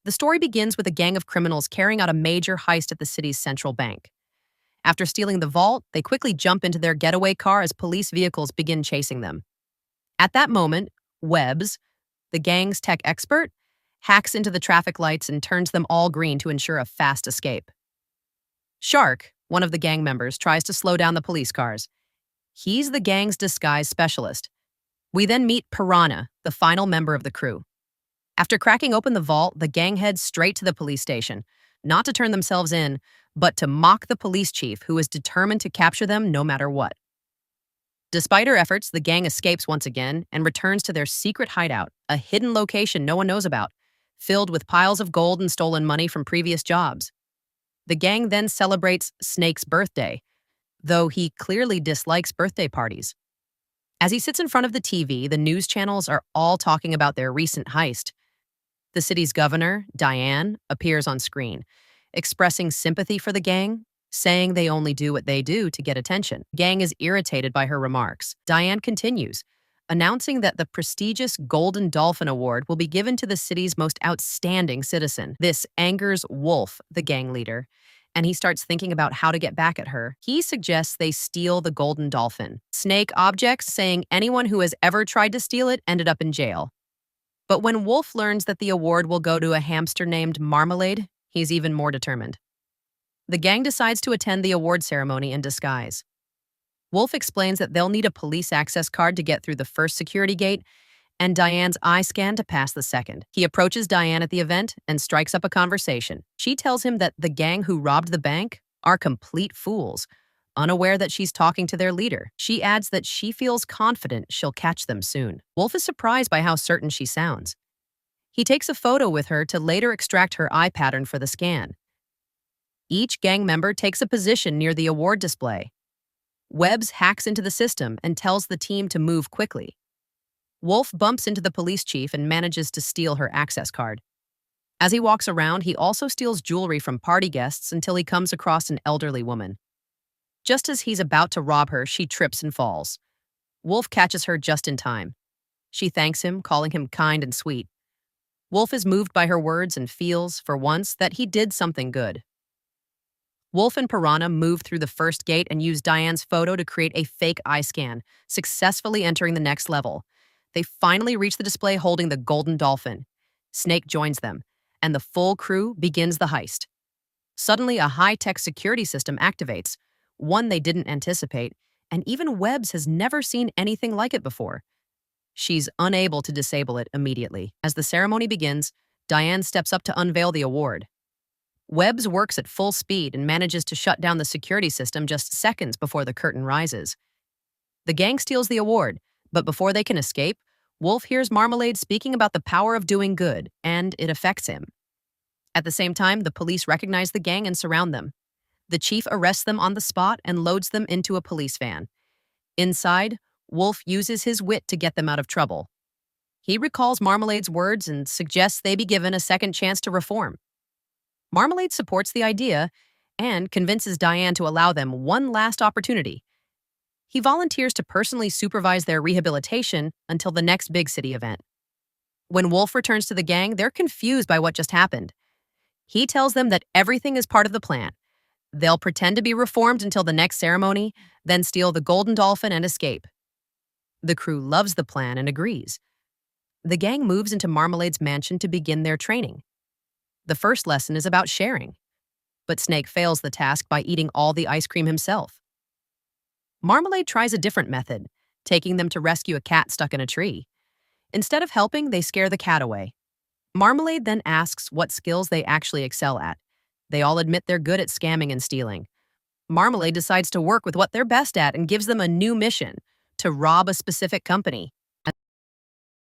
The story begins with a gang of criminals carrying out a major heist at the city's central bank. After stealing the vault, they quickly jump into their getaway car as police vehicles begin chasing them. At that moment, Webbs, the gang's tech expert, hacks into the traffic lights and turns them all green to ensure a fast escape. Shark, one of the gang members, tries to slow down the police cars. He's the gang's disguise specialist. We then meet Piranha, the final member of the crew. After cracking open the vault, the gang heads straight to the police station, not to turn themselves in, but to mock the police chief, who is determined to capture them no matter what. Despite her efforts, the gang escapes once again and returns to their secret hideout, a hidden location no one knows about, filled with piles of gold and stolen money from previous jobs. The gang then celebrates Snake's birthday, though he clearly dislikes birthday parties. As he sits in front of the TV, the news channels are all talking about their recent heist. The city's governor, Diane, appears on screen, expressing sympathy for the gang, saying they only do what they do to get attention. The gang is irritated by her remarks. Diane continues, announcing that the prestigious Golden Dolphin Award will be given to the city's most outstanding citizen. This angers Wolf, the gang leader, and he starts thinking about how to get back at her. He suggests they steal the Golden Dolphin. Snake objects, saying anyone who has ever tried to steal it ended up in jail. But when Wolf learns that the award will go to a hamster named Marmalade, he's even more determined. The gang decides to attend the award ceremony in disguise. Wolf explains that they'll need a police access card to get through the first security gate and Diane's eye scan to pass the second. He approaches Diane at the event and strikes up a conversation. She tells him that the gang who robbed the bank are complete fools, unaware that she's talking to their leader. She adds that she feels confident she'll catch them soon. Wolf is surprised by how certain she sounds. He takes a photo with her to later extract her eye pattern for the scan. Each gang member takes a position near the award display. Webbs hacks into the system and tells the team to move quickly. Wolf bumps into the police chief and manages to steal her access card. As he walks around, he also steals jewelry from party guests until he comes across an elderly woman. Just as he's about to rob her, she trips and falls. Wolf catches her just in time. She thanks him, calling him kind and sweet. Wolf is moved by her words and feels, for once, that he did something good. Wolf and Piranha move through the first gate and use Diane's photo to create a fake eye scan, successfully entering the next level. They finally reach the display holding the Golden Dolphin. Snake joins them, and the full crew begins the heist. Suddenly, a high-tech security system activates, one they didn't anticipate, and even Webbs has never seen anything like it before. She's unable to disable it immediately. As the ceremony begins, Diane steps up to unveil the award. Webbs works at full speed and manages to shut down the security system just seconds before the curtain rises. The gang steals the award, but before they can escape, Wolf hears Marmalade speaking about the power of doing good, and it affects him. At the same time, the police recognize the gang and surround them. The chief arrests them on the spot and loads them into a police van. Inside, Wolf uses his wit to get them out of trouble. He recalls Marmalade's words and suggests they be given a second chance to reform. Marmalade supports the idea and convinces Diane to allow them one last opportunity. He volunteers to personally supervise their rehabilitation until the next big city event. When Wolf returns to the gang, they're confused by what just happened. He tells them that everything is part of the plan. They'll pretend to be reformed until the next ceremony, then steal the Golden Dolphin and escape. The crew loves the plan and agrees. The gang moves into Marmalade's mansion to begin their training. The first lesson is about sharing, but Snake fails the task by eating all the ice cream himself. Marmalade tries a different method, taking them to rescue a cat stuck in a tree. Instead of helping, they scare the cat away. Marmalade then asks what skills they actually excel at. They all admit they're good at scamming and stealing. Marmalade decides to work with what they're best at and gives them a new mission: to rob a specific company.